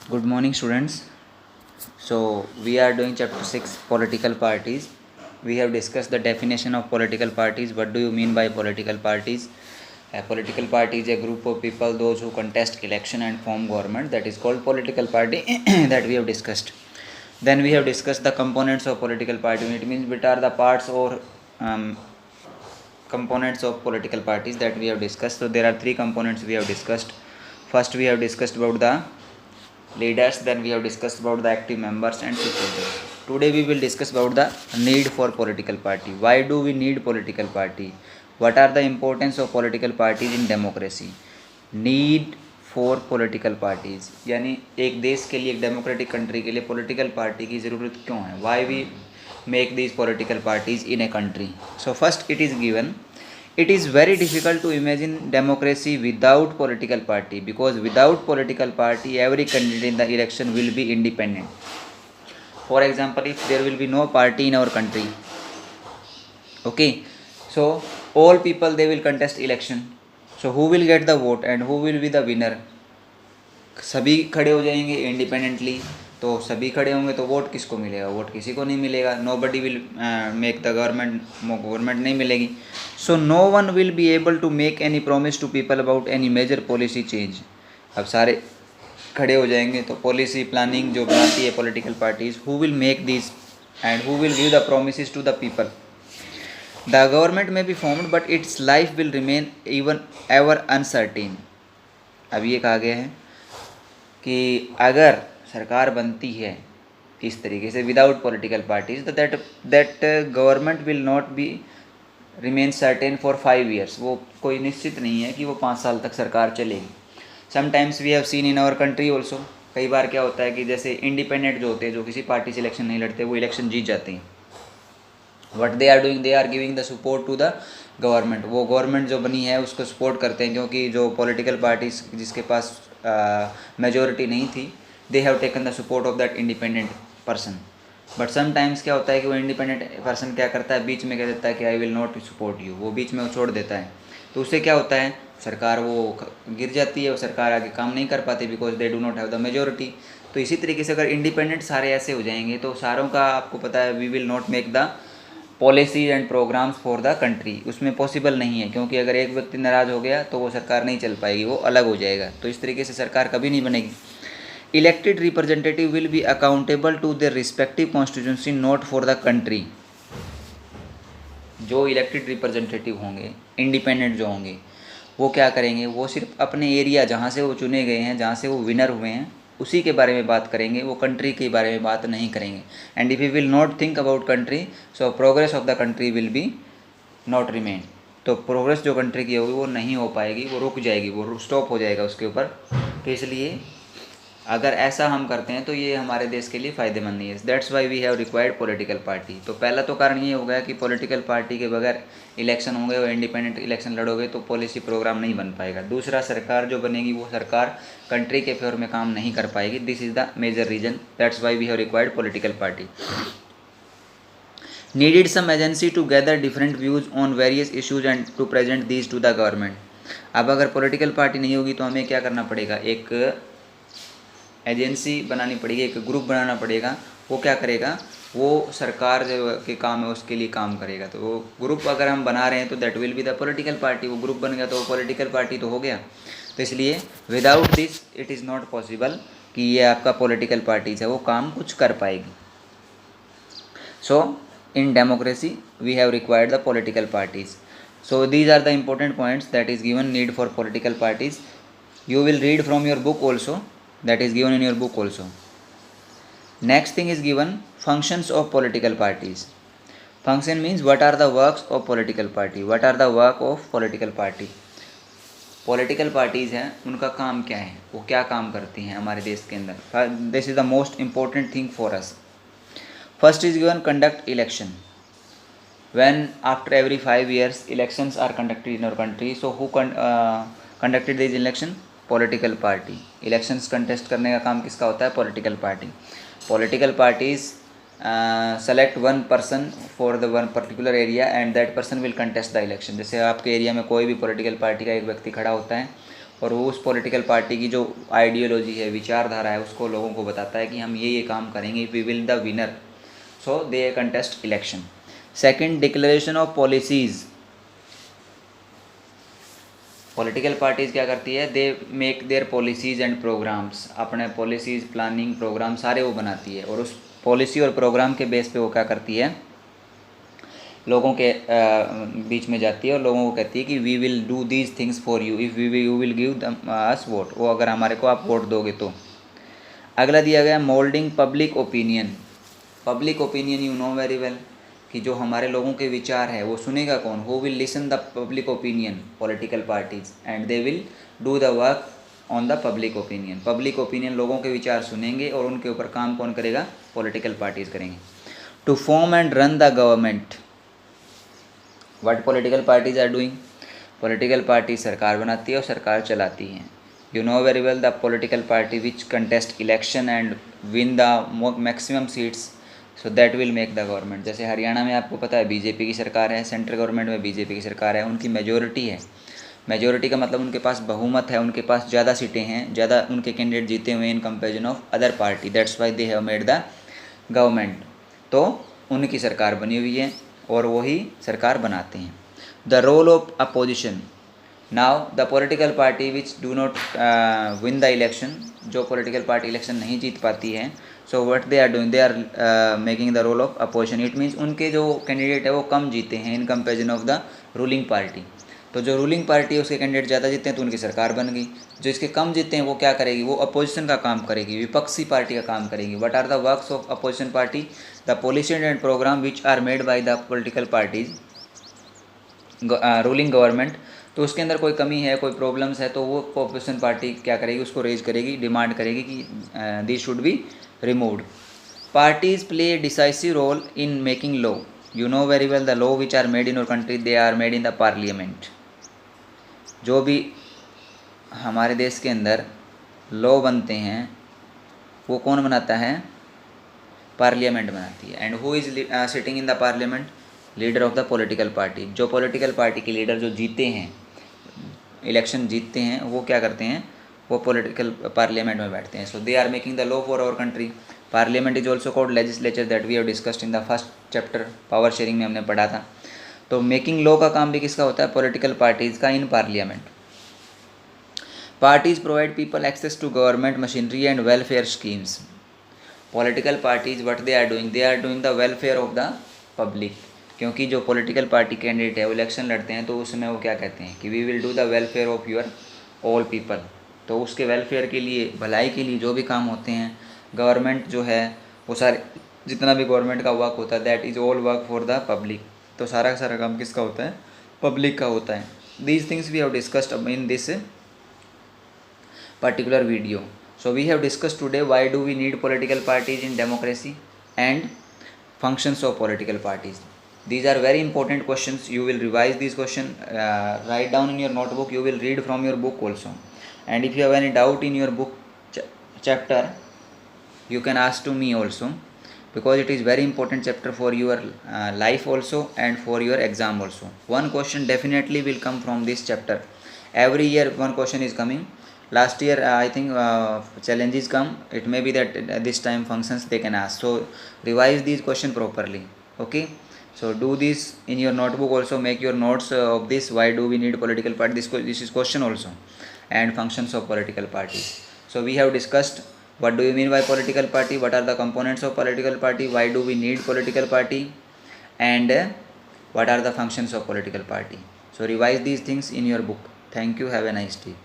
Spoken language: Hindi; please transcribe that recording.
Good morning, students. So, we are doing chapter 6 political parties. We have discussed the definition of political parties. What do you mean by political parties? A political party is a group of people, those who contest election and form government. That is called political party that we have discussed. Then we have discussed the components of political party. It means what are the parts or components of political parties that we have discussed. So, there are three components we have discussed. First, we have discussed about the leaders, then we have discussed about the active members and supporters. Today we will discuss about the need for political party. Why do we need political party? What are the importance of political parties in democracy? Need for political parties, यानी एक देश के लिए, एक डेमोक्रेटिक कंट्री के लिए पॉलिटिकल पार्टी की ज़रूरत क्यों है? Why we make these political parties in a country? So first it is given, it is very difficult to imagine democracy without political party, because without political party every candidate in the election will be independent. For example, if there will be no party in our country, okay, so all people they will contest election, so who will get the vote and who will be the winner? सभी खड़े हो जाएंगे इंडिपेंडेंटली, तो सभी खड़े होंगे तो वोट किसको मिलेगा? वोट किसी को नहीं मिलेगा. Nobody will make the government नहीं मिलेगी. So no one will be able to make any promise to people about any major policy change. अब सारे खड़े हो जाएंगे तो पॉलिसी प्लानिंग जो बनाती है political parties, who will make this and who will give the promise to the people? The government में be formed but its life will remain even ever uncertain. अब ये कहा गया है कि अगर सरकार बनती है इस तरीके से विदाउट पॉलिटिकल पार्टीज, तो that government will not be remain certain for 5 years. वो कोई निश्चित नहीं है कि वो 5 साल तक सरकार चलेगी. Sometimes we have seen in our country also. कई बार क्या होता है कि जैसे इंडिपेंडेंट जो होते हैं, जो किसी पार्टी से इलेक्शन नहीं लड़ते, वो इलेक्शन जीत जाते हैं. What they are doing, they are giving the support to the government. वो गवर्नमेंट जो बनी है उसको सपोर्ट करते हैं, क्योंकि जो पॉलिटिकल पार्टीज जिसके पास मेजोरिटी नहीं थी, they have taken the support of that independent person. But sometimes क्या होता है कि वो इंडिपेंडेंट पर्सन क्या करता है, बीच में कह देता है कि I will not support you. वो बीच में वो छोड़ देता है, तो उससे क्या होता है, सरकार वो गिर जाती है और सरकार आगे काम नहीं कर पाती, because they do not have the majority. तो इसी तरीके से अगर इंडिपेंडेंट सारे ऐसे हो जाएंगे तो सारों का आपको पता है, we will not make the policies and programmes for the country. उसमें पॉसिबल नहीं है, क्योंकि अगर एक व्यक्ति नाराज़ हो गया तो वो सरकार नहीं चल पाएगी, वो अलग हो जाएगा. तो इस तरीके से सरकार कभी नहीं बनेगी. Elected representative will be accountable to their respective constituency, not for the country. जो इलेक्टेड रिप्रेजेंटेटिव होंगे, इंडिपेंडेंट जो होंगे, वो क्या करेंगे, वो सिर्फ अपने एरिया जहाँ से वो चुने गए हैं, जहाँ से वो विनर हुए हैं, उसी के बारे में बात करेंगे. वो कंट्री के बारे में बात नहीं करेंगे. And if you will not think about country, so progress of the country will be not remain. तो प्रोग्रेस जो कंट्री की होगी वो नहीं हो पाएगी, वो रुक जाएगी, वो स्टॉप हो जाएगा उसके ऊपर. तो इसलिए अगर ऐसा हम करते हैं तो ये हमारे देश के लिए फ़ायदेमंद नहीं है. That's why we have required political party. तो पहला तो कारण ये हो गया कि पॉलिटिकल पार्टी के बगैर इलेक्शन होंगे और इंडिपेंडेंट इलेक्शन लड़ोगे तो पॉलिसी प्रोग्राम नहीं बन पाएगा. दूसरा, सरकार जो बनेगी वो सरकार कंट्री के फेवर में काम नहीं कर पाएगी. This is the major reason. That's why we have required political party. Needed some agency to gather different views on various issues and to present these to the government. अब अगर पॉलिटिकल पार्टी नहीं होगी तो हमें क्या करना पड़ेगा, एक एजेंसी बनानी पड़ेगी, एक ग्रुप बनाना पड़ेगा. वो क्या करेगा, वो सरकार जो के काम है उसके लिए काम करेगा. तो वो ग्रुप अगर हम बना रहे हैं तो that will be the political party. वो ग्रुप बन गया तो वो पॉलिटिकल पार्टी तो हो गया. तो इसलिए without this it is not possible कि ये आपका पॉलिटिकल पार्टीज है वो काम कुछ कर पाएगी. So in democracy we have required the political parties. So these are the important points that is given need for political parties. You will read from your book also, that is given in your book also. Next thing is given functions of political parties. Function means what are the works of political party. What are the work of political party. Political parties हैं उनका काम क्या है, वो क्या काम करती हैं हमारे देश के अंदर. This is the most important thing for us. First is given conduct election. When after every 5 years elections are conducted in our country, so who conducted these election? Political party. Elections contest करने का काम किसका होता है, political party. Political parties select one person for the one particular area and that person will contest the election. जैसे आपके एरिया में कोई भी पॉलिटिकल पार्टी का एक व्यक्ति खड़ा होता है, और वो उस पॉलिटिकल पार्टी की जो आइडियोलॉजी है, विचारधारा है, उसको लोगों को बताता है कि हम ये काम करेंगे, we will the winner, so they contest election. Second, declaration of policies. Political parties क्या करती है, they make their policies and programmes, अपने पॉलिसीज़, प्लानिंग, प्रोग्राम सारे वो बनाती है, और उस पॉलिसी और प्रोग्राम के बेस पे वो क्या करती है, लोगों के बीच में जाती है और लोगों को कहती है कि we will do these things for you if you will give us vote, वो अगर हमारे को आप वोट दोगे तो। अगला दिया गया moulding public opinion. Public opinion you know very well कि जो हमारे लोगों के विचार है वो सुनेगा कौन, who will listen the public opinion, political parties, and they will do the work on the public opinion. Public opinion, लोगों के विचार सुनेंगे और उनके ऊपर काम कौन करेगा, पॉलिटिकल पार्टीज करेंगे। To form and run the government, what political parties are doing, political party सरकार बनाती है और सरकार चलाती है। You know very well the political party which contest election and win the maximum seats, so that will make the government. जैसे हरियाणा में आपको पता है बीजेपी की सरकार है, सेंट्रल गवर्नमेंट में बीजेपी की सरकार है, उनकी मेजोरिटी है। मेजोरिटी का मतलब उनके पास बहुमत है, उनके पास ज़्यादा सीटें हैं, ज़्यादा उनके कैंडिडेट जीते हुए इन comparison of other party, that's why they have made the government. तो उनकी सरकार बनी हुई है और वही सरकार बनाते हैं। The role of opposition, now the political party which do not win the election, जो पॉलिटिकल पार्टी इलेक्शन नहीं जीत पाती है, so what they are doing, they are making the role of opposition. It means उनके जो कैंडिडेट है वो कम जीते हैं in comparison of the ruling party. तो जो रूलिंग पार्टी है उसके कैंडिडेट ज़्यादा जीते हैं तो उनकी सरकार बन गई, जो इसके कम जीते हैं वो क्या करेगी, वो अपोजिशन का काम करेगी, विपक्षी पार्टी का काम करेगी। What are the works of opposition party, the policy and programme which are made by the political parties ruling government. तो उसके अंदर कोई कमी है, कोई प्रॉब्लम्स है, तो वो अपोजिशन पार्टी क्या करेगी, उसको रेज करेगी, डिमांड करेगी कि this should be removed. Parties play decisive role in making law, you know very well the law which are made in your country, they are made in the parliament. जो भी हमारे देश के अंदर लॉ बनते हैं वो कौन बनाता है, पार्लियामेंट बनाती है। And who is sitting in the parliament, leader of the political party. जो पॉलिटिकल पार्टी के लीडर जो जीते हैं, इलेक्शन जीतते हैं, वो क्या करते हैं, वो पॉलिटिकल पार्लियामेंट में बैठते हैं। So they are making the law for our country. Parliament is also called legislature, that we have discussed in the first chapter, power sharing में हमने पढ़ा था। तो मेकिंग लॉ का काम भी किसका होता है, पॉलिटिकल पार्टीज़ का in parliament. Parties provide people access to government machinery and welfare schemes. Political parties what they are doing the welfare of the public. क्योंकि जो पॉलिटिकल पार्टी कैंडिडेट है वो इलेक्शन लड़ते हैं तो उसमें वो क्या कहते हैं कि we will do the welfare of your all people. तो उसके वेलफेयर के लिए, भलाई के लिए जो भी काम होते हैं, गवर्नमेंट जो है वो सारे, जितना भी गवर्नमेंट का वर्क होता है, that is all work for the public. तो सारा का सारा काम किसका होता है, पब्लिक का होता है। These things we have discussed in this particular video. So we have discussed today why do we need political parties in democracy and functions of political parties. These are very important questions. You will revise these questions, write down in your notebook, you will read from your book also. And if you have any doubt in your book chapter, you can ask to me also, because it is very important chapter for your life also and for your exam also. One question definitely will come from this chapter. Every year one question is coming. Last year I think challenges come, it may be that this time functions they can ask. So revise these question properly. Okay, so do this in your notebook also, make your notes of this, why do we need political party, this is question also, and functions of political parties. So we have discussed what do you mean by political party, what are the components of political party, why do we need political party, and what are the functions of political party. So revise these things in your book. Thank you, have a nice day.